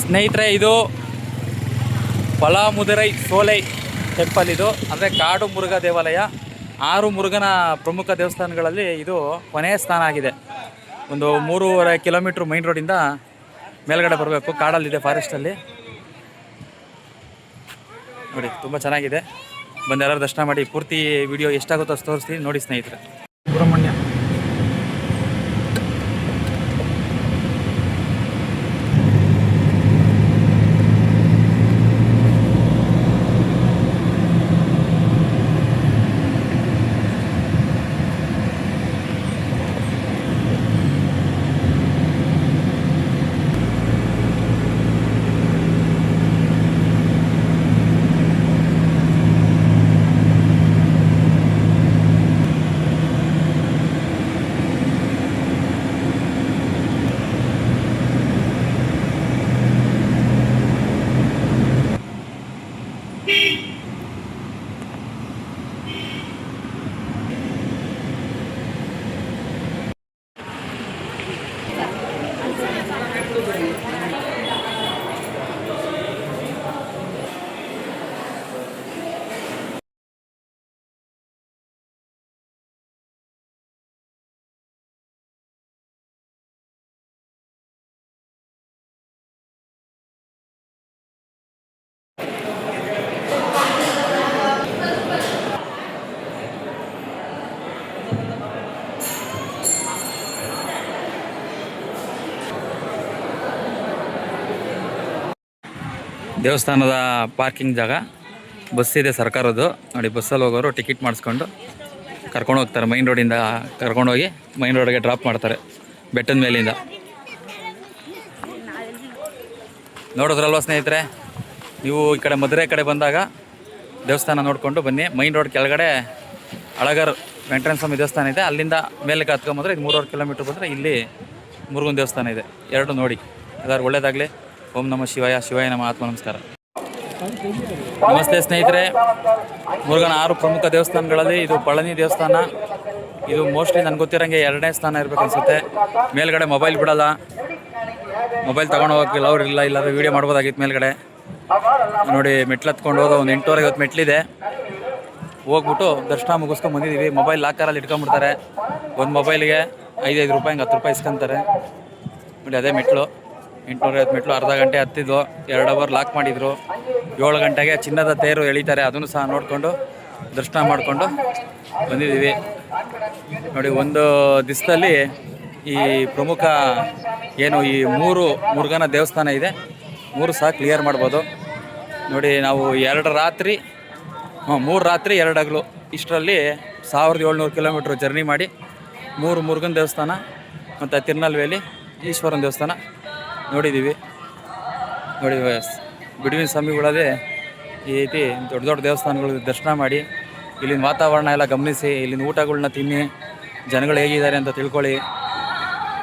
ಸ್ನೇಹಿತರೆ, ಇದು ಪಲಾಮುದುರೈ ಸೋಲೈ ಟೆಂಪಲ್. ಇದು ಅಂದರೆ ಕಾಡು ಮುರುಘಾ ದೇವಾಲಯ. 6 ಮುರುಘನ ಪ್ರಮುಖ ದೇವಸ್ಥಾನಗಳಲ್ಲಿ ಇದು ಕೊನೆಯ ಸ್ಥಾನ ಆಗಿದೆ. ಒಂದು 3.5 ಕಿಲೋಮೀಟ್ರ್ ಮೈನ್ ರೋಡಿಂದ ಮೇಲ್ಗಡೆ ಬರಬೇಕು. ಕಾಡಲ್ಲಿದೆ, ಫಾರೆಸ್ಟಲ್ಲಿ. ನೋಡಿ, ತುಂಬ ಚೆನ್ನಾಗಿದೆ. ಬಂದು ಎಲ್ಲರೂ ದರ್ಶನ ಮಾಡಿ. ಪೂರ್ತಿ ವಿಡಿಯೋ ಎಷ್ಟಾಗುತ್ತೋ ಅಷ್ಟು ತೋರಿಸ್ತೀನಿ, ನೋಡಿ ಸ್ನೇಹಿತರೆ. ಸುಬ್ರಹ್ಮಣ್ಯ ದೇವಸ್ಥಾನದ ಪಾರ್ಕಿಂಗ್ ಜಾಗ. ಬಸ್ ಇದೆ ಸರ್ಕಾರದ್ದು. ನೋಡಿ, ಬಸ್ಸಲ್ಲಿ ಹೋಗೋರು ಟಿಕೆಟ್ ಮಾಡಿಸ್ಕೊಂಡು ಕರ್ಕೊಂಡು ಹೋಗ್ತಾರೆ. ಮೈನ್ ರೋಡಿಂದ ಕರ್ಕೊಂಡೋಗಿ ಮೈನ್ ರೋಡ್ಗೆ ಡ್ರಾಪ್ ಮಾಡ್ತಾರೆ, ಬೆಟ್ಟದ ಮೇಲಿಂದ. ನೋಡಿದ್ರಲ್ವ ಸ್ನೇಹಿತರೆ, ನೀವು ಈ ಕಡೆ ಮಧುರೆ ಕಡೆ ಬಂದಾಗ ದೇವಸ್ಥಾನ ನೋಡಿಕೊಂಡು ಬನ್ನಿ. ಮೈನ್ ರೋಡ್ ಕೆಳಗಡೆ ಅಳಗರ್ ವೆಂಕಟೇಶ್ವರ ಸ್ವಾಮಿ ದೇವಸ್ಥಾನ ಇದೆ. ಅಲ್ಲಿಂದ ಮೇಲೆ ಹತ್ಕೊಂಬಂದ್ರೆ ಇದು 3.5 ಕಿಲೋಮೀಟ್ರ್ ಬಂದರೆ ಇಲ್ಲಿ ಮುರುಗನ್ ದೇವಸ್ಥಾನ ಇದೆ. ಎರಡು ನೋಡಿ. ಎಲ್ಲರೂ ಒಳ್ಳೆಯದಾಗಲಿ. ಓಂ ನಮಃ ಶಿವಾಯ. ಶಿವಾಯ ನಮಃ. ಆತ್ಮ ನಮಸ್ಕಾರ. ನಮಸ್ತೆ ಸ್ನೇಹಿತರೆ. ಮುರುಗನ 6 ಪ್ರಮುಖ ದೇವಸ್ಥಾನಗಳಲ್ಲಿ ಇದು ಪಳನಿ ದೇವಸ್ಥಾನ. ಇದು ಮೋಸ್ಟ್ಲಿ ನನಗೆ ಗೊತ್ತಿರೋಂಗೆ 2ನೇ ಸ್ಥಾನ ಇರಬೇಕು ಅನಿಸುತ್ತೆ. ಮೇಲ್ಗಡೆ ಮೊಬೈಲ್ ಬಿಡಲ್ಲ, ಮೊಬೈಲ್ ತೊಗೊಂಡು ಹೋಗೋಕ್ಕಿಲ್ಲ ಅವ್ರು. ಇಲ್ಲಾಂದರೆ ವೀಡಿಯೋ ಮಾಡ್ಬೋದಾಗಿತ್ತು. ಮೇಲ್ಗಡೆ ನೋಡಿ, ಮೆಟ್ಲು ಹತ್ಕೊಂಡು ಹೋದ ಒಂದು 8:50 ಮೆಟ್ಲಿದೆ. ಹೋಗ್ಬಿಟ್ಟು ದರ್ಶನ ಮುಗಿಸ್ಕೊಂಡು ಬಂದಿದ್ದೀವಿ. ಮೊಬೈಲ್ ಲಾಕರಲ್ಲಿ ಇಟ್ಕೊಂಡ್ಬಿಡ್ತಾರೆ. ಒಂದು ಮೊಬೈಲಿಗೆ 5 ರೂಪಾಯಿ, ಹಂಗೆ 10 ರೂಪಾಯಿ ಇಸ್ಕೊಂತಾರೆ. ನೋಡಿ, ಅದೇ ಮೆಟ್ಲು 850 ಮೆಟ್ಲು. ಅರ್ಧ ಗಂಟೆ ಹತ್ತಿದ್ದು, 2 ಅವರ್ ಲಾಕ್ ಮಾಡಿದರು. 7 ಗಂಟೆಗೆ ಚಿನ್ನದ ತೇರು ಎಳಿತಾರೆ. ಅದನ್ನು ಸಹ ನೋಡಿಕೊಂಡು ದರ್ಶನ ಮಾಡಿಕೊಂಡು ಬಂದಿದ್ದೀವಿ. ನೋಡಿ, ಒಂದು ದಿವಸದಲ್ಲಿ ಈ ಪ್ರಮುಖ ಏನು ಈ 3 ಮುರುಘನ ದೇವಸ್ಥಾನ ಇದೆ, 3 ಸಹ ಕ್ಲಿಯರ್ ಮಾಡ್ಬೋದು. ನೋಡಿ, ನಾವು 3 ರಾತ್ರಿ 2 ಹಗಲು ಇಷ್ಟರಲ್ಲಿ 1700 ಕಿಲೋಮೀಟ್ರ್ ಜರ್ನಿ ಮಾಡಿ 3 ಮುರುಘನ ದೇವಸ್ಥಾನ ಮತ್ತು ತಿರುನಲ್ವೇಲಿ ಈಶ್ವರನ ದೇವಸ್ಥಾನ ನೋಡಿದ್ದೀವಿ. ನೋಡಿ, ಬಿಡುವಿನ ಸಮಯಗಳಲ್ಲೇ ಈ ರೀತಿ ದೊಡ್ಡ ದೊಡ್ಡ ದೇವಸ್ಥಾನಗಳು ದರ್ಶನ ಮಾಡಿ, ಇಲ್ಲಿನ ವಾತಾವರಣ ಎಲ್ಲ ಗಮನಿಸಿ, ಇಲ್ಲಿನ ಊಟಗಳನ್ನ ತಿನ್ನಿ, ಜನಗಳು ಹೇಗಿದ್ದಾರೆ ಅಂತ ತಿಳ್ಕೊಳ್ಳಿ.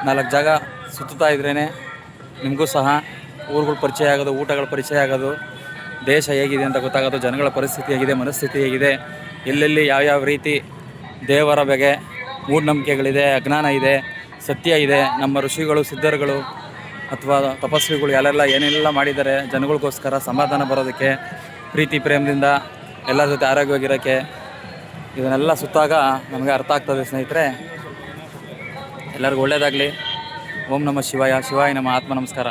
4 ಜಾಗ ಸುತ್ತುತ್ತಾ ಇದ್ರೇ ನಿಮಗೂ ಸಹ ಊರುಗಳ ಪರಿಚಯ ಆಗೋದು, ಊಟಗಳ ಪರಿಚಯ ಆಗೋದು, ದೇಶ ಹೇಗಿದೆ ಅಂತ ಗೊತ್ತಾಗೋದು, ಜನಗಳ ಪರಿಸ್ಥಿತಿ ಹೇಗಿದೆ, ಮನಸ್ಥಿತಿ ಹೇಗಿದೆ, ಎಲ್ಲೆಲ್ಲಿ ಯಾವ್ಯಾವ ರೀತಿ ದೇವರ ಬಗ್ಗೆ ಮೂಢನಂಬಿಕೆಗಳಿದೆ, ಅಜ್ಞಾನ ಇದೆ, ಸತ್ಯ ಇದೆ, ನಮ್ಮ ಋಷಿಗಳು, ಸಿದ್ಧರುಗಳು ಅಥವಾ ತಪಸ್ವಿಗಳು ಯಾರೆಲ್ಲ ಏನೆಲ್ಲ ಮಾಡಿದ್ದಾರೆ ಜನಗಳಿಗೋಸ್ಕರ ಸಮಾಧಾನ ಬರೋದಕ್ಕೆ, ಪ್ರೀತಿ ಪ್ರೇಮದಿಂದ ಎಲ್ಲರ ಜೊತೆ ಆರೋಗ್ಯವಾಗಿರೋಕ್ಕೆ. ಇದನ್ನೆಲ್ಲ ಸುತ್ತಾಗ ನಮಗೆ ಅರ್ಥ ಆಗ್ತದೆ ಸ್ನೇಹಿತರೆ. ಎಲ್ಲರಿಗೂ ಒಳ್ಳೆಯದಾಗಲಿ. ಓಂ ನಮಃ ಶಿವಾಯ. ಶಿವಾಯ ನಮಃ. ಆತ್ಮ ನಮಸ್ಕಾರ.